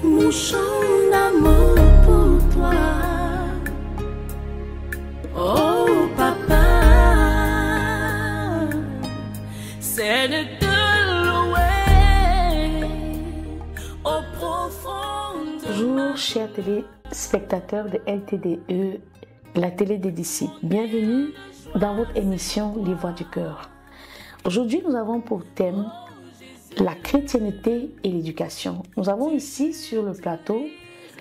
mon chant d'amour pour toi. Oh papa, c'est de te louer au profond de Bonjour chers téléspectateurs de LTDE, la télé des disciples. Bienvenue dans votre émission Les Voix du Cœur. Aujourd'hui, nous avons pour thème la chrétienté et l'éducation. Nous avons ici sur le plateau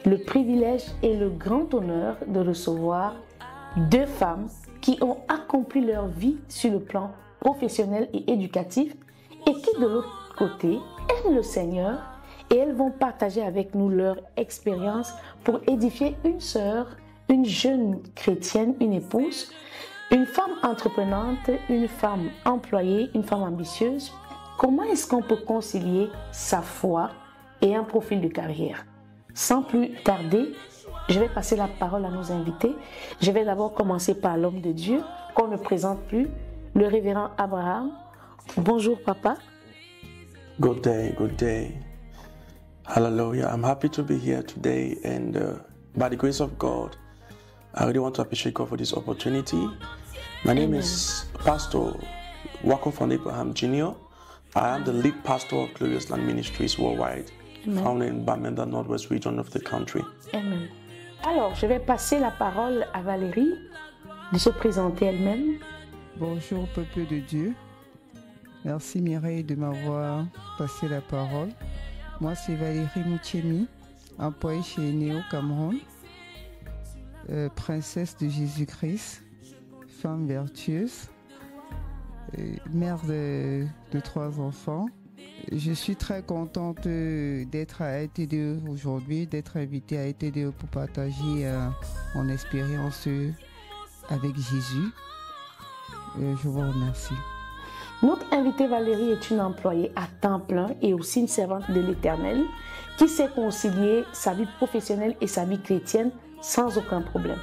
le privilège et le grand honneur de recevoir deux femmes qui ont accompli leur vie sur le plan professionnel et éducatif et qui de l'autre côté aiment le Seigneur, et elles vont partager avec nous leur expérience pour édifier une sœur, une jeune chrétienne, une épouse, une femme entreprenante, une femme employée, une femme ambitieuse. Comment est-ce qu'on peut concilier sa foi et un profil de carrière? Sans plus tarder, je vais passer la parole à nos invités. Je vais d'abord commencer par l'homme de Dieu, qu'on ne présente plus, le révérend Abraham. Bonjour papa. Good day, good day. Hallelujah. I'm happy to be here today, and by the grace of God, I really want to appreciate God for this opportunity. My name is Pastor Wako von Abraham Jr. I am the lead pastor of Glorious Land Ministries Worldwide, found in Bamenda, Northwest region of the country. Amen. Alors, je vais passer la parole à Valérie de se présenter elle-même. Bonjour peuple de Dieu. Merci Mireille de m'avoir passé la parole. Moi c'est Valérie Moutiemi, employée chez Néo Cameroun, princesse de Jésus-Christ, femme vertueuse, mère de 3 enfants. Je suis très contente d'être à LTDE aujourd'hui, d'être invitée à LTDE pour partager mon expérience avec Jésus. Je vous remercie. Notre invitée Valérie est une employée à temps plein et aussi une servante de l'Éternel qui sait concilier sa vie professionnelle et sa vie chrétienne sans aucun problème.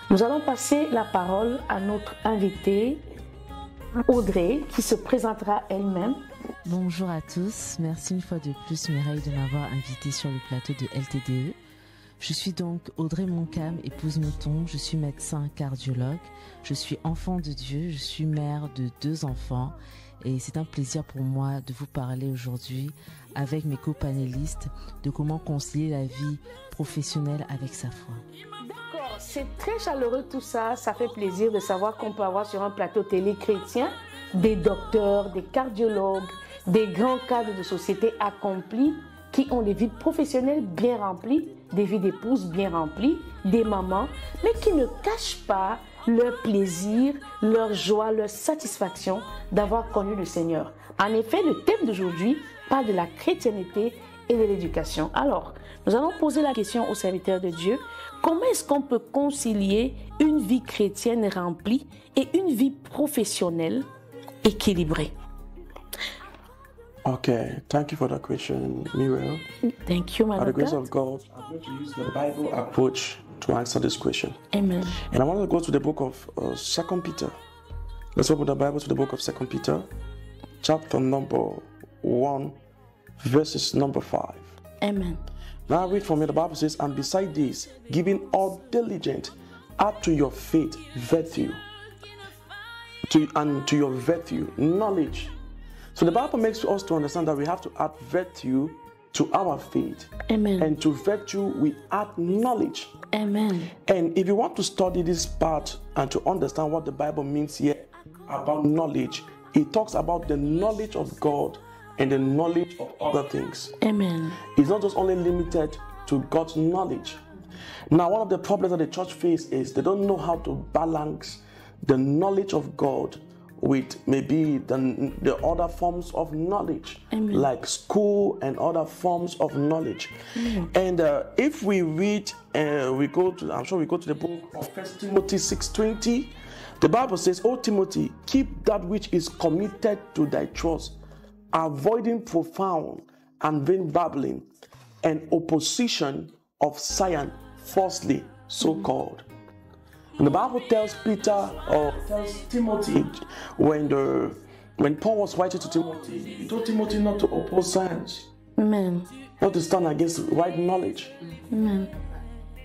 Nous allons passer la parole à notre invitée Audrey qui se présentera elle-même. Bonjour à tous, merci une fois de plus Mireille de m'avoir invitée sur le plateau de LTDE. Je suis donc Audrey Moncam, épouse Mouton, je suis médecin cardiologue, je suis enfant de Dieu, je suis mère de 2 enfants et c'est un plaisir pour moi de vous parler aujourd'hui avec mes copanélistes de comment concilier la vie professionnelle avec sa foi. D'accord, c'est très chaleureux tout ça, ça fait plaisir de savoir qu'on peut avoir sur un plateau télé chrétien des docteurs, des cardiologues, des grands cadres de société accomplis qui ont des vies professionnelles bien remplies, des vies d'épouses bien remplies, des mamans, mais qui ne cachent pas leur plaisir, leur joie, leur satisfaction d'avoir connu le Seigneur. En effet, le thème d'aujourd'hui parle de la chrétienté et de l'éducation. Alors, nous allons poser la question aux serviteurs de Dieu. Comment est-ce qu'on peut concilier une vie chrétienne remplie et une vie professionnelle équilibrée? Okay, thank you for that question, Miriam. Thank you, my By the grace God. of God, I'm going to use the Bible approach to answer this question. Amen. And I want to go to the book of 2 Peter. Let's open the Bible to the book of 2 Peter, chapter number 1, verses number 5. Amen. Now I read from here, the Bible says, and beside this, giving all diligence, add to your faith virtue, and to your virtue knowledge. So the Bible makes us to understand that we have to add virtue to our faith. Amen. And to virtue, we add knowledge. Amen. And if you want to study this part and to understand what the Bible means here about knowledge, it talks about the knowledge of God and the knowledge of other things. Amen. It's not just only limited to God's knowledge. Now, one of the problems that the church faces is they don't know how to balance the knowledge of God with maybe the other forms of knowledge. Amen. Like school and other forms of knowledge. Amen. And if we read, we go to the book of 1 Timothy 6:20. The Bible says, "O Timothy, keep that which is committed to thy trust, avoiding profound and vain babbling and opposition of science, falsely so called." And the Bible tells Peter or tells Timothy when Paul was writing to Timothy, he told Timothy not to oppose science. Amen. not to stand against right knowledge. Amen.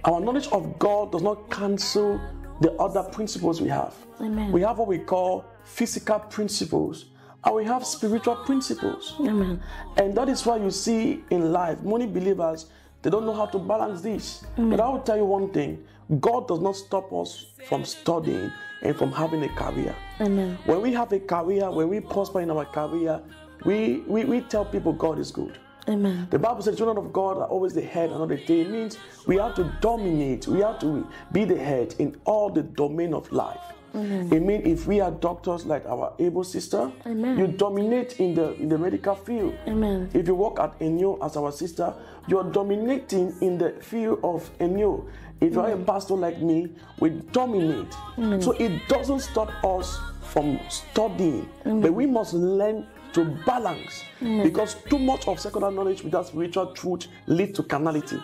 Our knowledge of God does not cancel the other principles we have. Amen. We have what we call physical principles, and we have spiritual principles. Amen. And that is why you see in life, many believers, they don't know how to balance this. But I will tell you one thing, God does not stop us from studying and from having a career. Amen. When we have a career, when we prosper in our career, we tell people God is good. Amen. The Bible says children of God are always the head and not the tail. It means we have to dominate. We have to be the head in all the domain of life. It means if we are doctors like our able sister, Amen. you dominate in the medical field. Amen. If you work at Enyo as our sister, you're dominating in the field of Enyo. If you're a pastor like me, we dominate. So it doesn't stop us from studying, but we must learn to balance, because too much of secular knowledge without spiritual truth leads to carnality.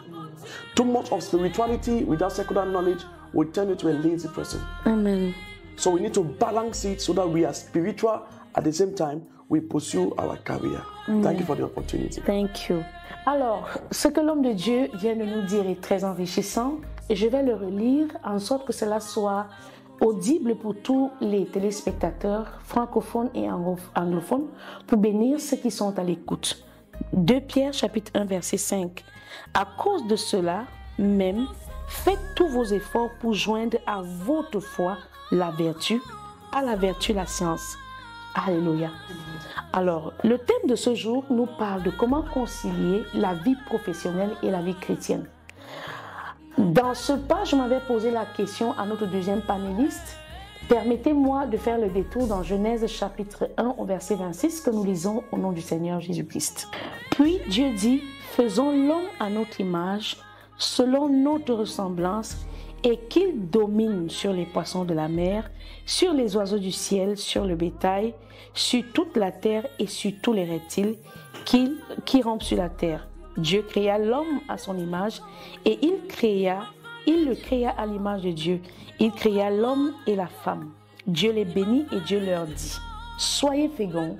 Too much of spirituality without secular knowledge will turn you to a lazy person. Amen. So we need to balance it so that we are spiritual at the same time we pursue our career. Thank you for the opportunity. Thank you. Alors, ce que l'homme de Dieu vient de nous dire est très enrichissant et je vais le relire en sorte que cela soit audible pour tous les téléspectateurs francophones et anglophones pour bénir ceux qui sont à l'écoute. 2 Pierre chapitre 1 verset 5. À cause de cela même, faites tous vos efforts pour joindre à votre foi la vertu, à la vertu la science. Alléluia. Alors, le thème de ce jour nous parle de comment concilier la vie professionnelle et la vie chrétienne. Dans ce pas, je m'avais posé la question à notre deuxième panéliste. Permettez-moi de faire le détour dans Genèse chapitre 1 au verset 26 que nous lisons au nom du Seigneur Jésus-Christ. Puis Dieu dit, faisons l'homme à notre image, selon notre ressemblance, et qu'il domine sur les poissons de la mer, sur les oiseaux du ciel, sur le bétail, sur toute la terre et sur tous les reptiles qui rampent sur la terre. Dieu créa l'homme à son image et il le créa à l'image de Dieu. Il créa l'homme et la femme. Dieu les bénit et Dieu leur dit, soyez féconds,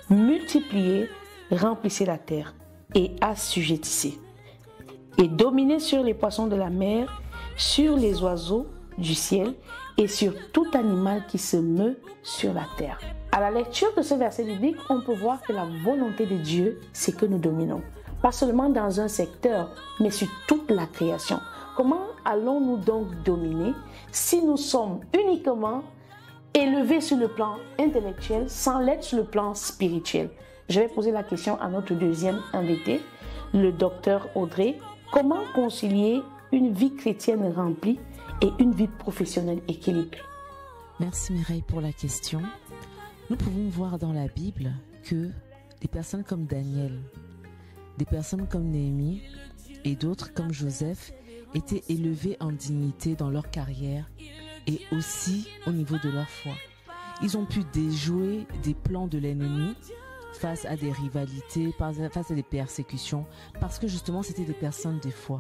multipliez, remplissez la terre et assujettissez. Et dominez sur les poissons de la mer, sur les oiseaux du ciel et sur tout animal qui se meut sur la terre. À la lecture de ce verset biblique, on peut voir que la volonté de Dieu, c'est que nous dominons. Pas seulement dans un secteur, mais sur toute la création. Comment allons-nous donc dominer si nous sommes uniquement élevés sur le plan intellectuel sans l'être sur le plan spirituel? Je vais poser la question à notre deuxième invité, le docteur Audrey. Comment concilier une vie chrétienne remplie et une vie professionnelle équilibrée? Merci Mireille pour la question. Nous pouvons voir dans la Bible que des personnes comme Daniel, des personnes comme Néhémie et d'autres comme Joseph étaient élevés en dignité dans leur carrière et aussi au niveau de leur foi. Ils ont pu déjouer des plans de l'ennemi face à des rivalités, face à des persécutions, parce que justement c'était des personnes de foi.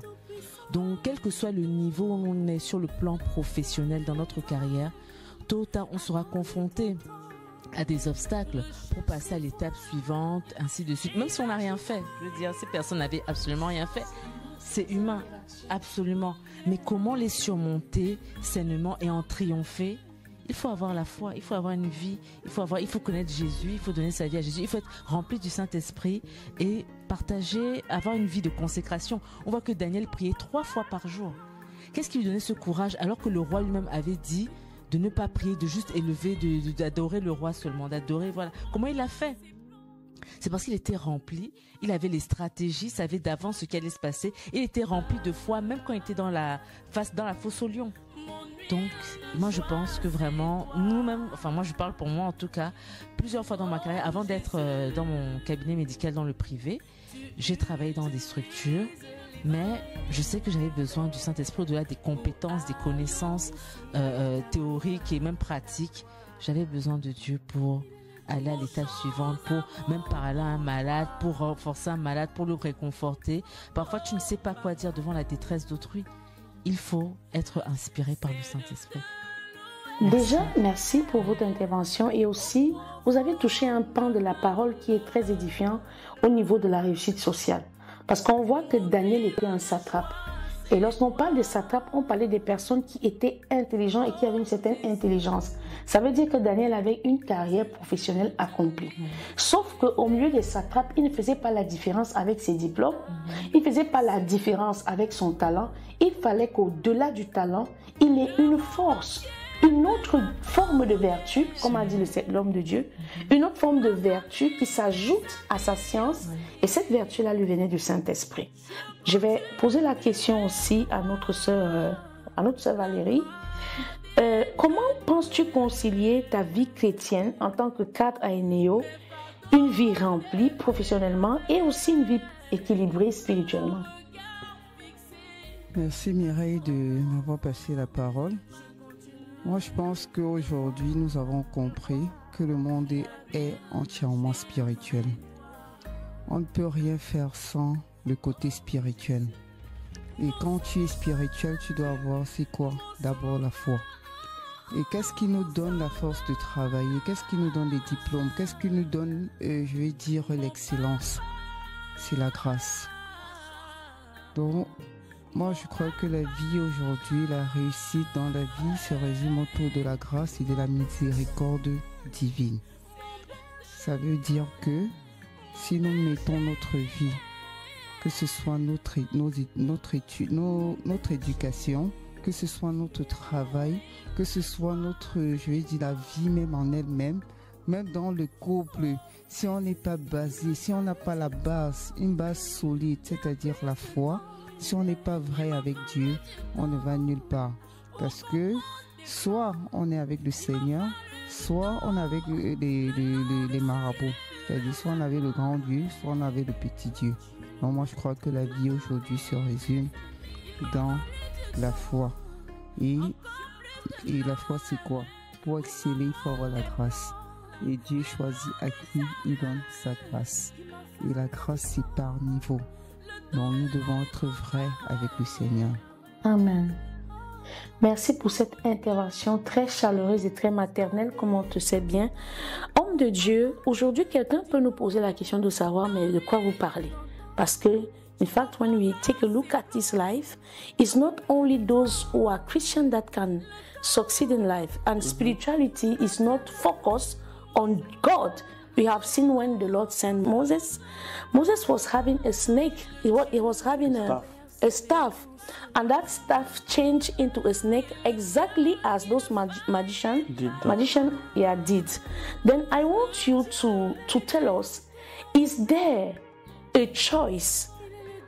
Donc quel que soit le niveau où on est sur le plan professionnel dans notre carrière, tôt ou tard on sera confronté à des obstacles pour passer à l'étape suivante, ainsi de suite. Même si on n'a rien fait, je veux dire, ces personnes n'avaient absolument rien fait. C'est humain, absolument. Mais comment les surmonter sainement et en triompher? Il faut avoir la foi, il faut avoir une vie, il faut connaître Jésus, il faut donner sa vie à Jésus, il faut être rempli du Saint-Esprit et partager, avoir une vie de consécration. On voit que Daniel priait 3 fois par jour. Qu'est-ce qui lui donnait ce courage alors que le roi lui-même avait dit de ne pas prier, de juste élever, d'adorer le roi seulement, d'adorer, voilà. Comment il a fait? C'est parce qu'il était rempli, il avait les stratégies, savait d'avance ce qui allait se passer, il était rempli de foi, même quand il était dans la fosse au lion. Donc, moi je pense que vraiment, nous-mêmes, enfin moi je parle pour moi en tout cas, plusieurs fois dans ma carrière, avant d'être dans mon cabinet médical dans le privé, j'ai travaillé dans des structures, mais je sais que j'avais besoin du Saint-Esprit au-delà des compétences, des connaissances théoriques et même pratiques. J'avais besoin de Dieu pour aller à l'étape suivante, pour même parler à un malade, pour renforcer un malade, pour le réconforter. Parfois, tu ne sais pas quoi dire devant la détresse d'autrui. Il faut être inspiré par le Saint-Esprit. Déjà, merci pour votre intervention et aussi, vous avez touché un pan de la parole qui est très édifiant au niveau de la réussite sociale. Parce qu'on voit que Daniel était un satrape. Et lorsqu'on parle de satrape, on parlait des personnes qui étaient intelligentes et qui avaient une certaine intelligence. Ça veut dire que Daniel avait une carrière professionnelle accomplie. Sauf qu'au milieu des satrapes, il ne faisait pas la différence avec ses diplômes. Il ne faisait pas la différence avec son talent. Il fallait qu'au-delà du talent, il ait une force, une autre forme de vertu, comme a dit l'homme de Dieu, une autre forme de vertu qui s'ajoute à sa science. Et cette vertu-là lui venait du Saint-Esprit. Je vais poser la question aussi à notre sœur Valérie. Comment penses-tu concilier ta vie chrétienne en tant que cadre à Eneo, une vie remplie professionnellement et aussi une vie équilibrée spirituellement? Merci Mireille de m'avoir passé la parole. Moi, je pense qu'aujourd'hui, nous avons compris que le monde est entièrement spirituel. On ne peut rien faire sans le côté spirituel. Et quand tu es spirituel, tu dois avoir, c'est quoi? D'abord la foi. Et qu'est-ce qui nous donne la force de travailler? Qu'est-ce qui nous donne les diplômes? Qu'est-ce qui nous donne, je vais dire, l'excellence? C'est la grâce. Donc, moi, je crois que la vie aujourd'hui, la réussite dans la vie se résume autour de la grâce et de la miséricorde divine. Ça veut dire que si nous mettons notre vie, que ce soit notre éducation, que ce soit notre travail, que ce soit notre, je vais dire, la vie même en elle-même, même dans le couple, si on n'est pas basé, si on n'a pas la base, une base solide, c'est-à-dire la foi, si on n'est pas vrai avec Dieu, on ne va nulle part. Parce que soit on est avec le Seigneur, soit on est avec les marabouts. C'est-à-dire soit on avait le grand Dieu, soit on avait le petit Dieu. Donc moi je crois que la vie aujourd'hui se résume dans la foi. Et la foi c'est quoi? Pour exceller, il faut avoir la grâce. Et Dieu choisit à qui il donne sa grâce. Et la grâce c'est par niveau. Donc nous devons être vrais avec le Seigneur. Amen. Merci pour cette intervention très chaleureuse et très maternelle, comme on te sait bien. Homme de Dieu, aujourd'hui, quelqu'un peut nous poser la question de savoir, mais de quoi vous parlez? Parce que, in fact, when we take a look at this life, it's not only those who are Christian that can succeed in life. And spirituality is not focused on God. We have seen when the Lord sent Moses. Moses was having a snake. He was having a staff. And that staff changed into a snake exactly as those magicians did. Then I want you to tell us, is there a choice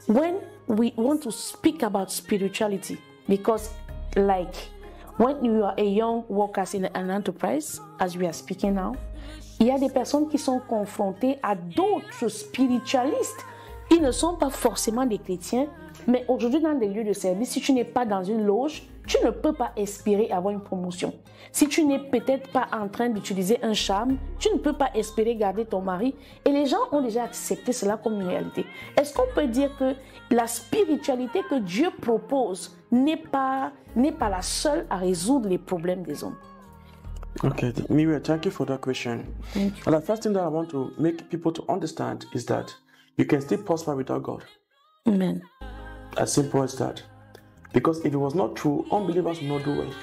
when we want to speak about spirituality? Because like when you are a young worker in an enterprise, as we are speaking now, il y a des personnes qui sont confrontées à d'autres spiritualistes. Ils ne sont pas forcément des chrétiens, mais aujourd'hui dans des lieux de service, si tu n'es pas dans une loge, tu ne peux pas espérer avoir une promotion. Si tu n'es peut-être pas en train d'utiliser un charme, tu ne peux pas espérer garder ton mari. Et les gens ont déjà accepté cela comme une réalité. Est-ce qu'on peut dire que la spiritualité que Dieu propose n'est pas la seule à résoudre les problèmes des hommes? Okay, Miriam, thank you for that question. And the first thing that I want to make people to understand is that you can still prosper without God. Amen. As simple as that. Because if it was not true, unbelievers will not do well.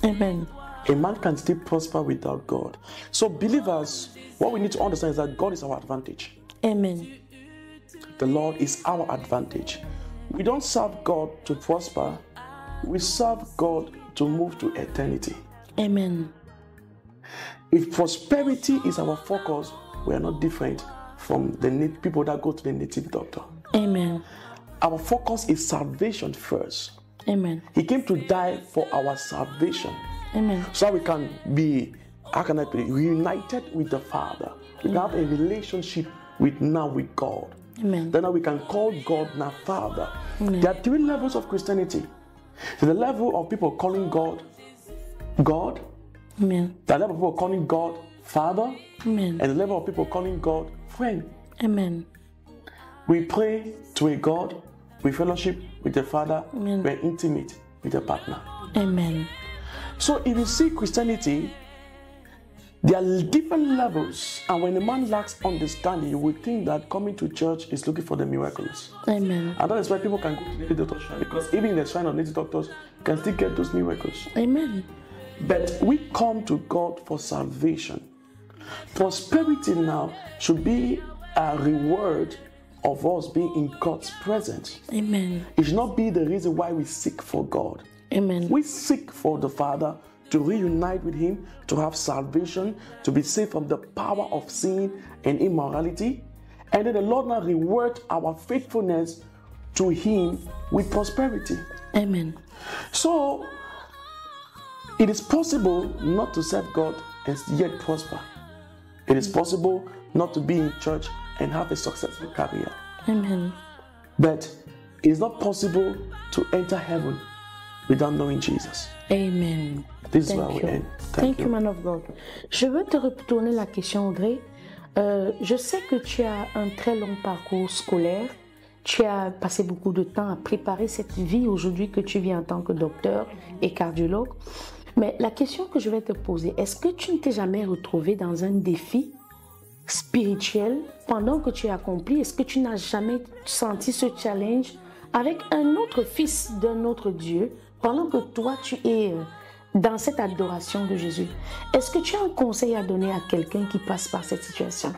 Amen. A man can still prosper without God. So believers, what we need to understand is that God is our advantage. Amen. The Lord is our advantage. We don't serve God to prosper. We serve God to move to eternity. Amen. If prosperity is our focus, we are not different from the people that go to the native doctor. Amen. Our focus is salvation first. Amen. He came to die for our salvation. Amen. So we can be, reunited with the Father. We can have a relationship with God. Amen. Then we can call God now Father. Amen. There are three levels of Christianity. So the level of people calling God. Amen. The level of people calling God Father. Amen. And the level of people calling God friend. Amen. We pray to a God, we fellowship with the Father, Amen. we're intimate with the partner. Amen. So if you see Christianity, There are different levels, and when a man lacks understanding, you would think that coming to church is looking for the miraculous. Amen. And that is why people can go to the native doctor shrine, because even in the shrine of native doctors, you can still get those miracles. Amen. But we come to God for salvation. Prosperity now should be a reward of us being in God's presence. Amen. It should not be the reason why we seek for God. Amen. We seek for the Father to reunite with Him, to have salvation, to be saved from the power of sin and immorality. And then the Lord now rewards our faithfulness to Him with prosperity. Amen. So, it is possible not to serve God and yet prosper. It is possible not to be in church and have a successful career. Amen. But it is not possible to enter heaven without knowing Jesus. Amen. This is where we end. Thank you, man of God. Je veux te retourner la question, Audrey. Je sais que tu as un très long parcours scolaire. Tu as passé beaucoup de temps à préparer cette vie aujourd'hui que tu vis en tant que docteur et cardiologue. Mais la question que je vais te poser, est-ce que tu ne t'es jamais retrouvé dans un défi spirituel pendant que tu as accompli? Est-ce que tu n'as jamais senti ce challenge avec un autre fils d'un autre Dieu pendant que toi tu es dans cette adoration de Jésus? Est-ce que tu as un conseil à donner à quelqu'un qui passe par cette situation?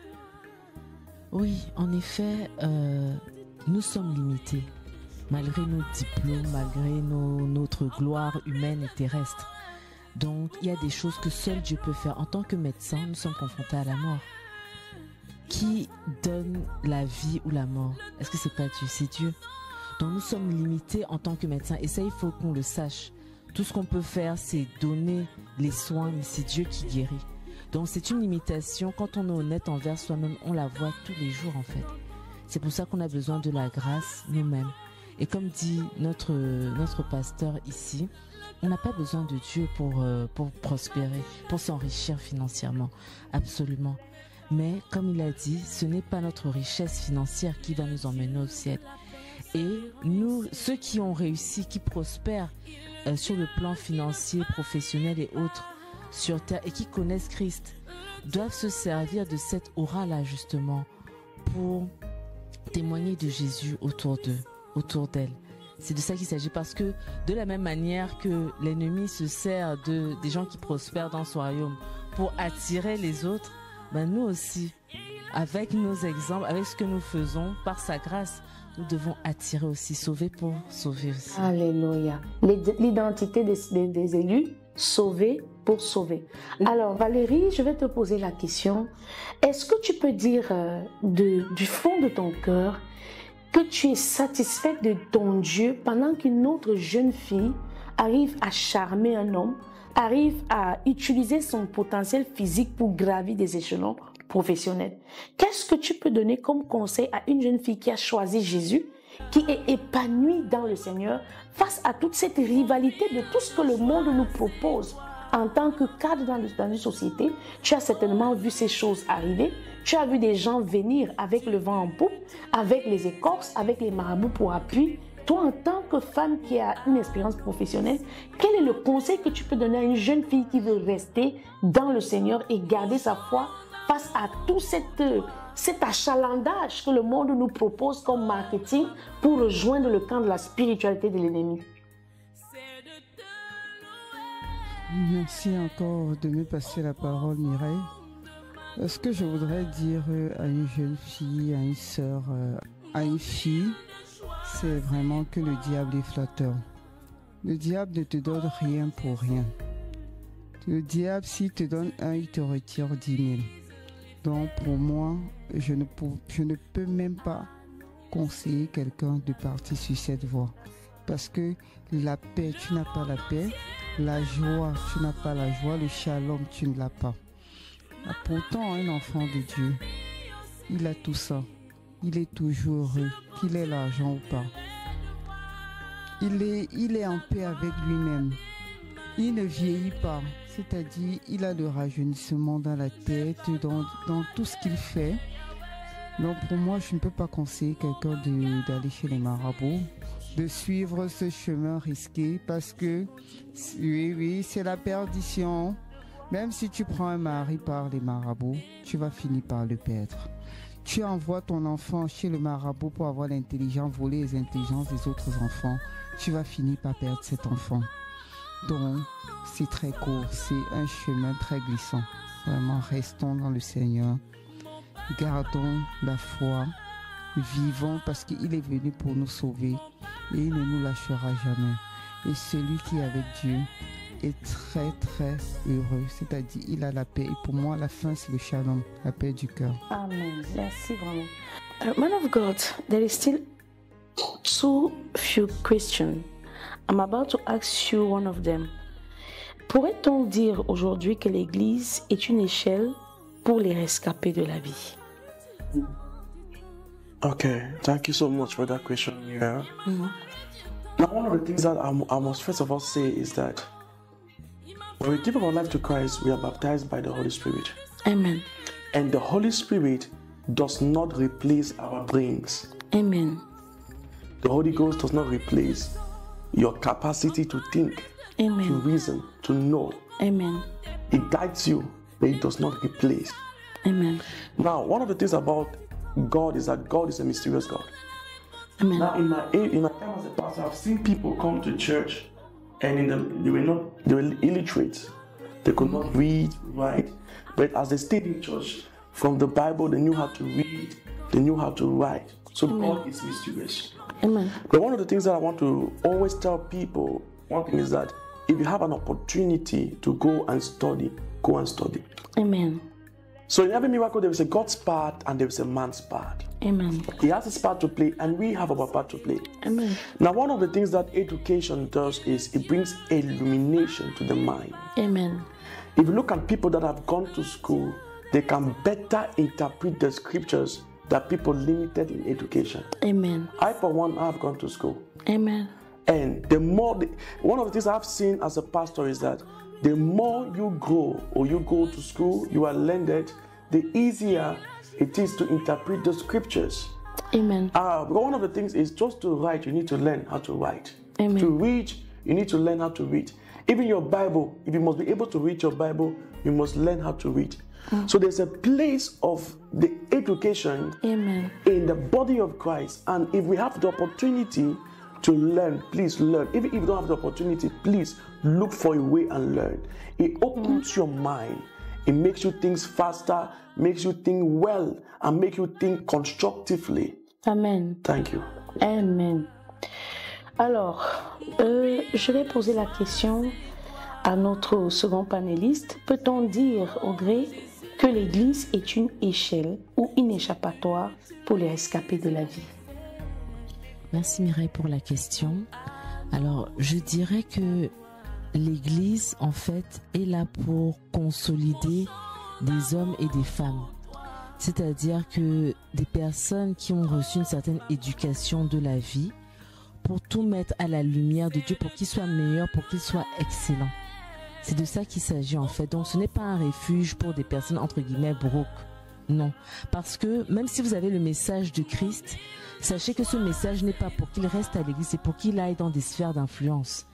Oui, en effet, nous sommes limités, malgré nos diplômes, malgré notre gloire humaine et terrestre. Donc, il y a des choses que seul Dieu peut faire. En tant que médecin, nous sommes confrontés à la mort. Qui donne la vie ou la mort? Est-ce que c'est pas Dieu? C'est Dieu. Donc, nous sommes limités en tant que médecins. Et ça, il faut qu'on le sache. Tout ce qu'on peut faire, c'est donner les soins, mais c'est Dieu qui guérit. Donc, c'est une limitation. Quand on est honnête envers soi-même, on la voit tous les jours, en fait. C'est pour ça qu'on a besoin de la grâce nous-mêmes. Et comme dit notre pasteur ici, on n'a pas besoin de Dieu pour prospérer, pour s'enrichir financièrement. Absolument. Mais comme il a dit, ce n'est pas notre richesse financière qui va nous emmener au ciel. Et nous, ceux qui ont réussi, qui prospèrent sur le plan financier, professionnel et autres sur terre et qui connaissent Christ, doivent se servir de cette aura-là justement pour témoigner de Jésus autour d'eux, autour d'elle. C'est de ça qu'il s'agit, parce que de la même manière que l'ennemi se sert des gens qui prospèrent dans son royaume pour attirer les autres, ben nous aussi, avec nos exemples, avec ce que nous faisons, par sa grâce, nous devons attirer aussi, sauver pour sauver aussi. Alléluia. L'identité des élus, sauver pour sauver. Alors Valérie, je vais te poser la question. Est-ce que tu peux dire du fond de ton cœur que tu es satisfaite de ton Dieu pendant qu'une autre jeune fille arrive à charmer un homme, arrive à utiliser son potentiel physique pour gravir des échelons professionnels? Qu'est-ce que tu peux donner comme conseil à une jeune fille qui a choisi Jésus, qui est épanouie dans le Seigneur, face à toute cette rivalité de tout ce que le monde nous propose? En tant que cadre dans une société, tu as certainement vu ces choses arriver. Tu as vu des gens venir avec le vent en poupe, avec les écorces, avec les marabouts pour appui. Toi, en tant que femme qui a une expérience professionnelle, quel est le conseil que tu peux donner à une jeune fille qui veut rester dans le Seigneur et garder sa foi face à tout cet achalandage que le monde nous propose comme marketing pour rejoindre le camp de la spiritualité de l'ennemi? Merci encore de me passer la parole, Mireille. Ce que je voudrais dire à une jeune fille, à une sœur, à une fille, c'est vraiment que le diable est flatteur. Le diable ne te donne rien pour rien. Le diable, s'il te donne 1, il te retire 10 000. Donc pour moi, je ne peux même pas conseiller quelqu'un de partir sur cette voie. Parce que la paix, tu n'as pas la paix. La joie, tu n'as pas la joie. Le shalom, tu ne l'as pas. Pourtant, un enfant de Dieu, il a tout ça. Il est toujours heureux, qu'il ait l'argent ou pas. Il est en paix avec lui-même. Il ne vieillit pas. C'est-à-dire, il a le rajeunissement dans la tête, dans tout ce qu'il fait. Donc pour moi, je ne peux pas conseiller quelqu'un d'aller chez les marabouts, de suivre ce chemin risqué, parce que, oui, c'est la perdition. Même si tu prends un mari par les marabouts, tu vas finir par le perdre. Tu envoies ton enfant chez le marabout pour avoir l'intelligence, voler les intelligences des autres enfants. Tu vas finir par perdre cet enfant. Donc, c'est très court, c'est un chemin très glissant. Vraiment, restons dans le Seigneur. Gardons la foi. Vivons parce qu'il est venu pour nous sauver. Et il ne nous lâchera jamais. Et celui qui est avec Dieu est très très heureux. C'est-à-dire, il a la paix. Et pour moi, la fin, c'est le shalom, la paix du cœur. Amen. Merci vraiment. Man of God, there is still too few questions. I'm about to ask you one of them. Pourrait-on dire aujourd'hui que l'Église est une échelle pour les rescapés de la vie? Okay, thank you so much for that question. Yeah. Now, one of the things that I must first of all say is that when we give our life to Christ, we are baptized by the Holy Spirit. Amen. And the Holy Spirit does not replace our brains. Amen. The Holy Ghost does not replace your capacity to think, to Amen. reason, to know. Amen. It guides you, but it does not replace. Amen. Now, one of the things about God is that God is a mysterious God. Amen. Now, in my time as a pastor, I've seen people come to church and they were illiterate. They could not read, write. But as they stayed in church, from the Bible, they knew how to read, they knew how to write. So God is mysterious. Amen. But one of the things that I want to always tell people, one thing is that if you have an opportunity to go and study, go and study. Amen. So in every miracle, there is a God's part and there is a man's part. Amen. He has his part to play and we have our part to play. Amen. Now, one of the things that education does is it brings illumination to the mind. Amen. If you look at people that have gone to school, they can better interpret the scriptures than people limited in education. Amen. I, for one, have gone to school. Amen. And one of the things I've seen as a pastor is that the more you grow or you go to school, you are learned, the easier it is to interpret the scriptures. Amen. But one of the things is just to write, you need to learn how to write. Amen. To read, you need to learn how to read. Even your Bible, if you must be able to read your Bible, you must learn how to read. So there's a place of the education Amen. in the body of Christ. And if we have the opportunity to learn, please learn. Even if you don't have the opportunity, please look for a way and learn. It opens your mind. It makes you think faster, makes you think well, and make you think constructively. Amen. Thank you. Amen. Alors, je vais poser la question à notre second panéliste. Peut-on dire, Audrey, que l'Église est une échelle ou une échappatoire pour les rescapés de la vie? Merci Mireille pour la question. Alors, je dirais que l'Église, en fait, est là pour consolider des hommes et des femmes. C'est-à-dire que des personnes qui ont reçu une certaine éducation de la vie pour tout mettre à la lumière de Dieu, pour qu'il soit meilleur, pour qu'il soit excellent. C'est de ça qu'il s'agit en fait. Donc ce n'est pas un refuge pour des personnes entre guillemets broke. Non. Parce que même si vous avez le message de Christ, sachez que ce message n'est pas pour qu'il reste à l'église, c'est pour qu'il aille dans des sphères d'influence.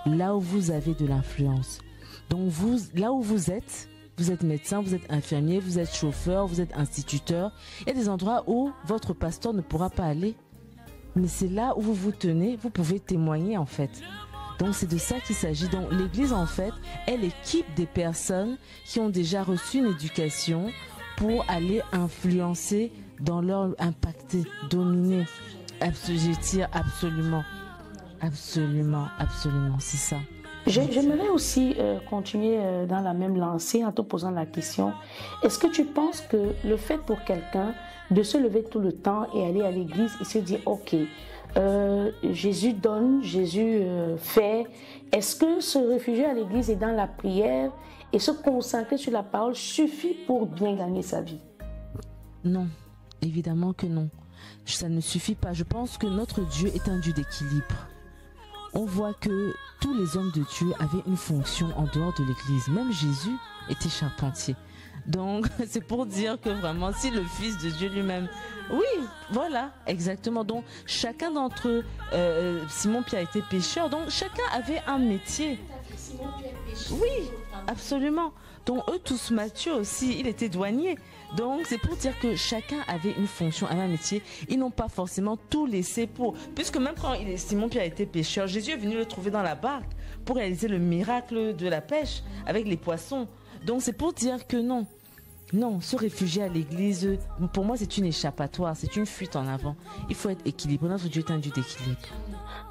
Là où vous avez de l'influence. Donc vous, là où vous êtes médecin, vous êtes infirmier, vous êtes chauffeur, vous êtes instituteur. Il y a des endroits où votre pasteur ne pourra pas aller. Mais c'est là où vous vous tenez, vous pouvez témoigner en fait. Donc c'est de ça qu'il s'agit. Donc l'église en fait, elle équipe des personnes qui ont déjà reçu une éducation pour aller influencer dans leur impacter, dominer, assujettir absolument. Absolument, c'est ça. J'aimerais aussi continuer dans la même lancée en te posant la question. Est-ce que tu penses que le fait pour quelqu'un de se lever tout le temps et aller à l'église et se dire ok, Jésus donne, Jésus fait, est-ce que se réfugier à l'église et dans la prière et se concentrer sur la parole suffit pour bien gagner sa vie? Non, évidemment que non. Ça ne suffit pas. Je pense que notre Dieu est un Dieu d'équilibre. On voit que tous les hommes de Dieu avaient une fonction en dehors de l'église. Même Jésus était charpentier. Donc, c'est pour dire que vraiment, si le Fils de Dieu lui-même... Oui, voilà, exactement. Donc, chacun d'entre eux, Simon-Pierre était pêcheur. Donc, chacun avait un métier. Oui, Absolument. Donc eux tous, Matthieu aussi, il était douanier. Donc c'est pour dire que chacun avait une fonction, avait un métier. Ils n'ont pas forcément tout laissé pour... Puisque même quand Simon-Pierre était pêcheur, Jésus est venu le trouver dans la barque pour réaliser le miracle de la pêche avec les poissons. Donc c'est pour dire que non. Non, se réfugier à l'église, pour moi c'est une échappatoire, c'est une fuite en avant. Il faut être équilibré. Notre Dieu est un Dieu d'équilibre.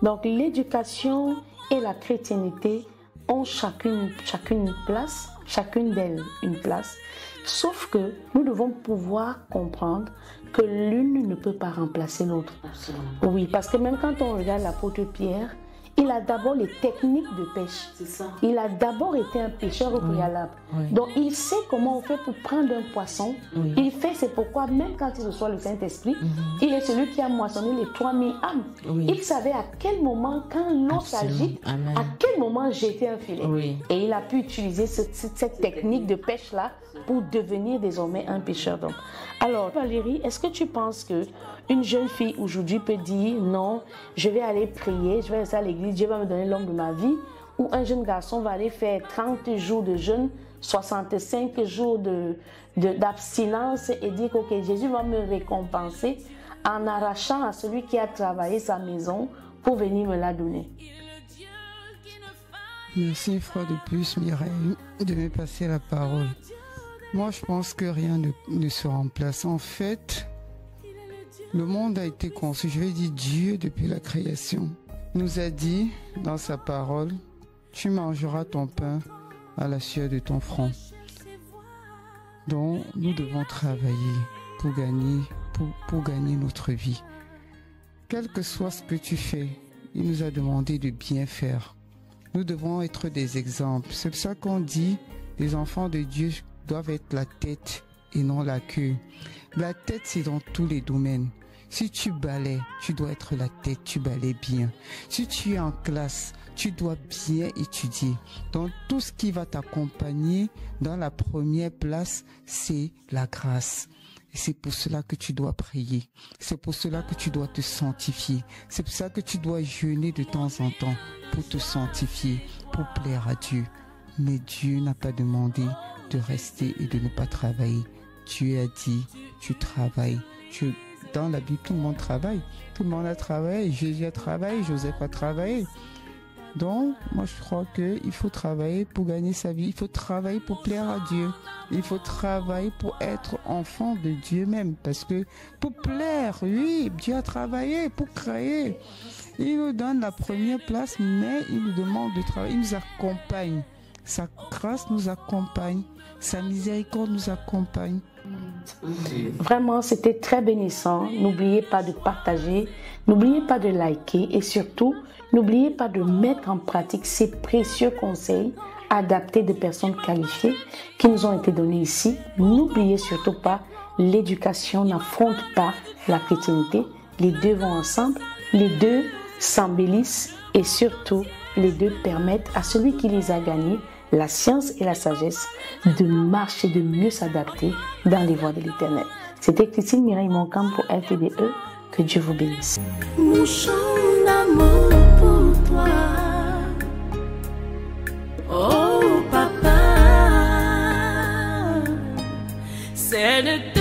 Donc l'éducation et la chrétienté ont chacune une place, chacune d'elles une place, sauf que nous devons pouvoir comprendre que l'une ne peut pas remplacer l'autre. Oui, parce que même quand on regarde l'apôtre Pierre, il a d'abord les techniques de pêche. C'est ça. Il a d'abord été un pêcheur au préalable. Oui. Donc il sait comment on fait pour prendre un poisson. Oui. Il fait, c'est pourquoi même quand il reçoit le Saint-Esprit, il est celui qui a moissonné les 3000 âmes. Oui. Il savait à quel moment, quand l'eau s'agite, Amen. à quel moment jeter un filet. Oui. Et il a pu utiliser cette technique de pêche-là pour devenir désormais un pêcheur d'hommes. Alors Valérie, est-ce que tu penses que une jeune fille aujourd'hui peut dire non, je vais aller prier, je vais rester à l'église, Dieu va me donner l'homme de ma vie, ou un jeune garçon va aller faire 30 jours de jeûne, 65 jours d'abstinence et dire que okay, Jésus va me récompenser en arrachant à celui qui a travaillé sa maison pour venir me la donner. Merci une fois de plus, Mireille, de me passer la parole. Moi, je pense que rien ne se remplace. En fait, le monde a été conçu, je vais dire Dieu depuis la création, nous a dit dans sa parole, tu mangeras ton pain à la sueur de ton front. Donc, nous devons travailler pour gagner notre vie. Quel que soit ce que tu fais, il nous a demandé de bien faire. Nous devons être des exemples. C'est pour ça qu'on dit, les enfants de Dieu doivent être la tête et non la queue. La tête, c'est dans tous les domaines. Si tu balais, tu dois être la tête, tu balais bien. Si tu es en classe, tu dois bien étudier. Donc tout ce qui va t'accompagner dans la première place, c'est la grâce. Et c'est pour cela que tu dois prier. C'est pour cela que tu dois te sanctifier. C'est pour ça que tu dois jeûner de temps en temps pour te sanctifier, pour plaire à Dieu. Mais Dieu n'a pas demandé de rester et de ne pas travailler. Dieu a dit, tu travailles. Dans la Bible, tout le monde travaille. Tout le monde a travaillé. Jésus a travaillé, Joseph a travaillé. Donc, moi, je crois qu'il faut travailler pour gagner sa vie. Il faut travailler pour plaire à Dieu. Il faut travailler pour être enfant de Dieu même. Parce que pour plaire, oui, Dieu a travaillé pour créer. Il nous donne la première place, mais il nous demande de travailler. Il nous accompagne. Sa grâce nous accompagne. Sa miséricorde nous accompagne. Vraiment, c'était très bénissant. N'oubliez pas de partager, n'oubliez pas de liker et surtout, n'oubliez pas de mettre en pratique ces précieux conseils adaptés de personnes qualifiées qui nous ont été donnés ici. N'oubliez surtout pas, l'éducation n'affronte pas la chrétienté. Les deux vont ensemble, les deux s'embellissent et surtout, les deux permettent à celui qui les a gagnés, la science et la sagesse, de marcher, de mieux s'adapter dans les voies de l'Éternel. C'était Christine Mireille Moncam pour LTDE. Que Dieu vous bénisse. Mon chant d'amour pour toi. Oh papa, c'est de